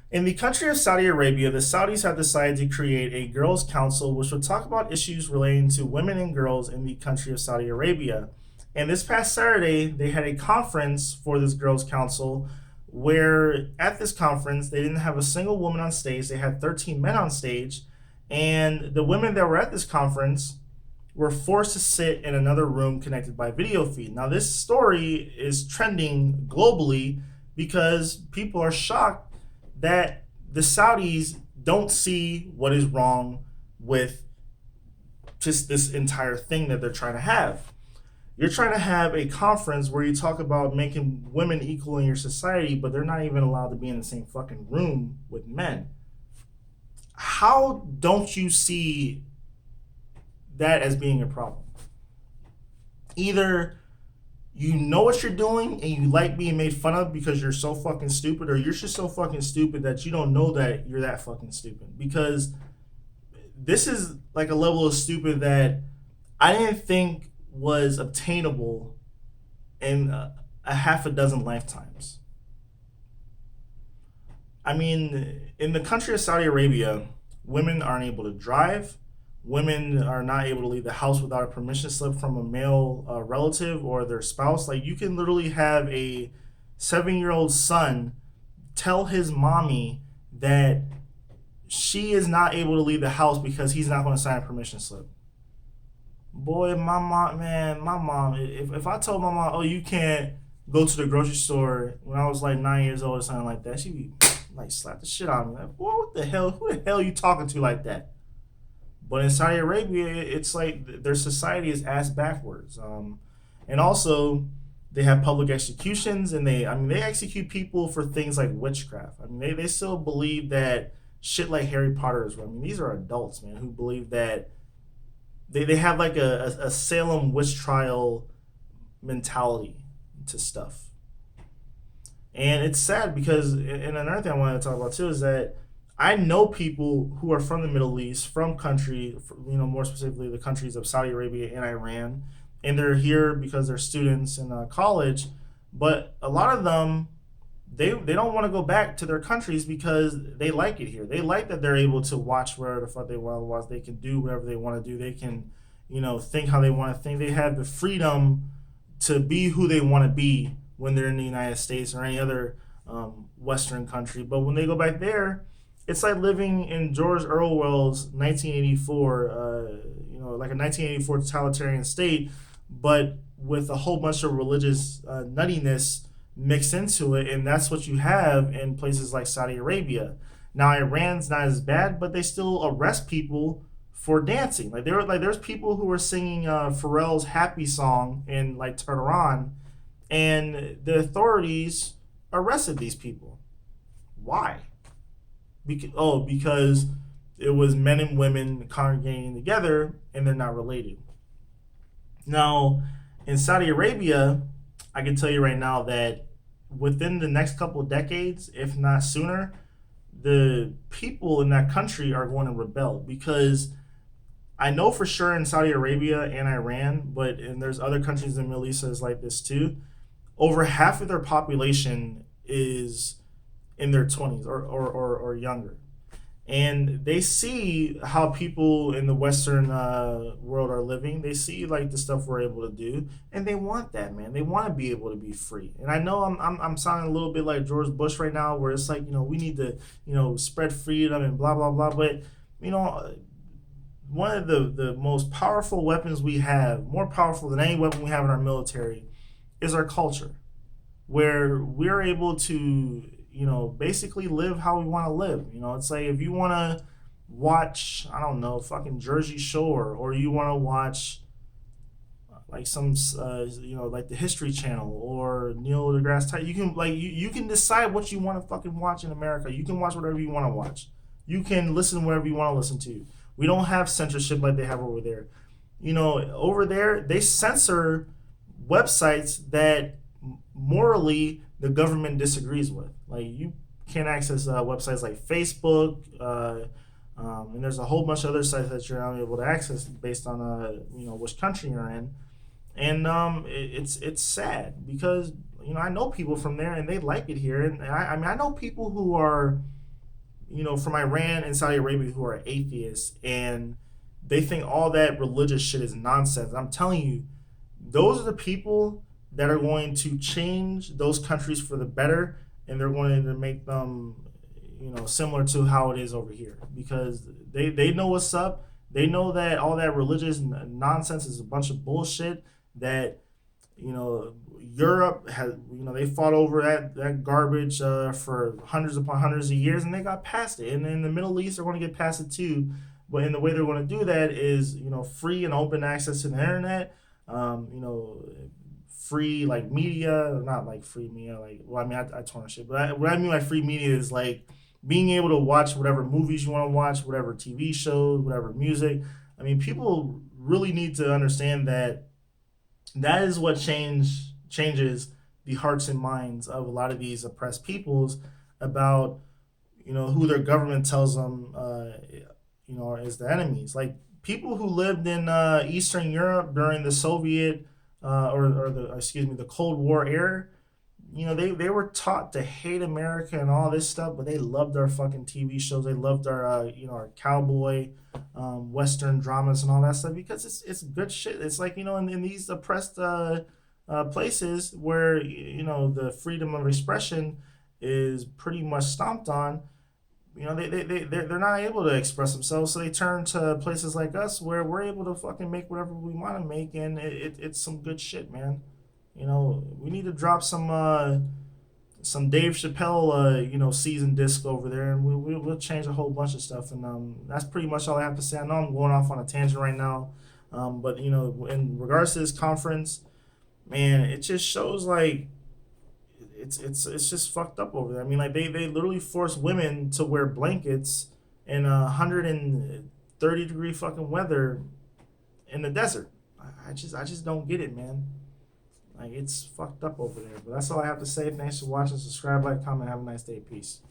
In the country of Saudi Arabia, the Saudis have decided to create a girls' council which will talk about issues relating to women and girls in the country of Saudi Arabia. And this past Saturday, they had a conference for this girls' council where at this conference, they didn't have a single woman on stage. They had 13 men on stage. And the women that were at this conference were forced to sit in another room connected by video feed. Now, this story is trending globally because people are shocked that the Saudis don't see what is wrong with just this entire thing that they're trying to have. You're trying to have a conference where you talk about making women equal in your society, but they're not even allowed to be in the same fucking room with men. How don't you see that as being a problem? Either you know what you're doing and you like being made fun of because you're so fucking stupid, or you're just so fucking stupid that you don't know that you're that fucking stupid. Because this is like a level of stupid that I didn't think was obtainable in a half a dozen lifetimes. I mean, in the country of Saudi Arabia, women aren't able to drive. Women are not able to leave the house without a permission slip from a male relative or their spouse. Like, you can literally have a 7-year-old son tell his mommy that she is not able to leave the house because he's not going to sign a permission slip. Boy, my mom, man, my mom, if I told my mom, oh, you can't go to the grocery store when I was like 9 years old or something like that, she'd be like, slap the shit out of me. Like, boy, what the hell? Who the hell are you talking to like that? But in Saudi Arabia, it's like their society is ass backwards. And also, they have public executions, and they execute people for things like witchcraft. I mean, they still believe that shit like Harry Potter is real. I mean, these are adults, man, who believe that they have like a Salem witch trial mentality to stuff. And it's sad because, and another thing I wanted to talk about too is that I know people who are from the Middle East, from country, more specifically the countries of Saudi Arabia and Iran, and they're here because they're students in college. But a lot of them, they don't want to go back to their countries because they like it here. They like that they're able to watch wherever the fuck they want to watch. They can do whatever they want to do. They can, think how they want to think. They have the freedom to be who they want to be when they're in the United States or any other Western country. But when they go back there, it's like living in George Orwell's 1984, like a 1984 totalitarian state, but with a whole bunch of religious nuttiness mixed into it, and that's what you have in places like Saudi Arabia. Now, Iran's not as bad, but they still arrest people for dancing. There's people who were singing Pharrell's "Happy" song in like Tehran, and the authorities arrested these people. Why? Because it was men and women congregating together and they're not related. Now, in Saudi Arabia, I can tell you right now that within the next couple of decades, if not sooner, the people in that country are going to rebel because I know for sure in Saudi Arabia and Iran, and there's other countries in the Middle East that's like this too, over half of their population is in their 20s or younger. And they see how people in the Western world are living. They see like the stuff we're able to do, and they want that, man. They want to be able to be free. And I know I'm sounding a little bit like George Bush right now, where it's like we need to spread freedom and blah blah blah. But one of the most powerful weapons we have, more powerful than any weapon we have in our military, is our culture, where we're able to basically live how we want to live. It's like if you want to watch, I don't know, fucking Jersey Shore, or you want to watch like some, like the History Channel or Neil deGrasse Tyson, you can you can decide what you want to fucking watch in America. You can watch whatever you want to watch. You can listen wherever you want to listen to. We don't have censorship like they have over there. Over there they censor websites that morally the government disagrees with. Like, you can't access websites like Facebook, and there's a whole bunch of other sites that you're not able to access based on which country you're in. And it's sad because I know people from there and they like it here, and I know people who are from Iran and Saudi Arabia who are atheists, and they think all that religious shit is nonsense. I'm telling you, those are the people that are going to change those countries for the better, and they're going to make them, similar to how it is over here, because they know what's up. They know that all that religious nonsense is a bunch of bullshit. That Europe has, they fought over that garbage for hundreds upon hundreds of years, and they got past it. And in the Middle East, they're going to get past it too. But in the way they're going to do that is, free and open access to the internet. Free like media, not like free media, like, well, I mean, I torn shit, but what I mean by free media is like being able to watch whatever movies you want to watch, whatever TV shows, whatever music. I mean, people really need to understand that that is what changes the hearts and minds of a lot of these oppressed peoples about who their government tells them is the enemies. Like people who lived in Eastern Europe during the Soviet or the excuse me the Cold War era, they were taught to hate America and all this stuff, but they loved our fucking TV shows. They loved our our cowboy Western dramas and all that stuff because it's good shit. It's like in these oppressed places where the freedom of expression is pretty much stomped on. They're not able to express themselves, so they turn to places like us where we're able to fucking make whatever we want to make, and it's some good shit, man. We need to drop some Dave Chappelle season disc over there, and we'll change a whole bunch of stuff. And that's pretty much all I have to say. I know I'm going off on a tangent right now, but in regards to this conference, man, it just shows like it's just fucked up over there. I mean, like they literally force women to wear blankets in 130-degree fucking weather in the desert. I just don't get it, man. Like it's fucked up over there. But that's all I have to say. Thanks for watching. Subscribe, like, comment. Have a nice day. Peace.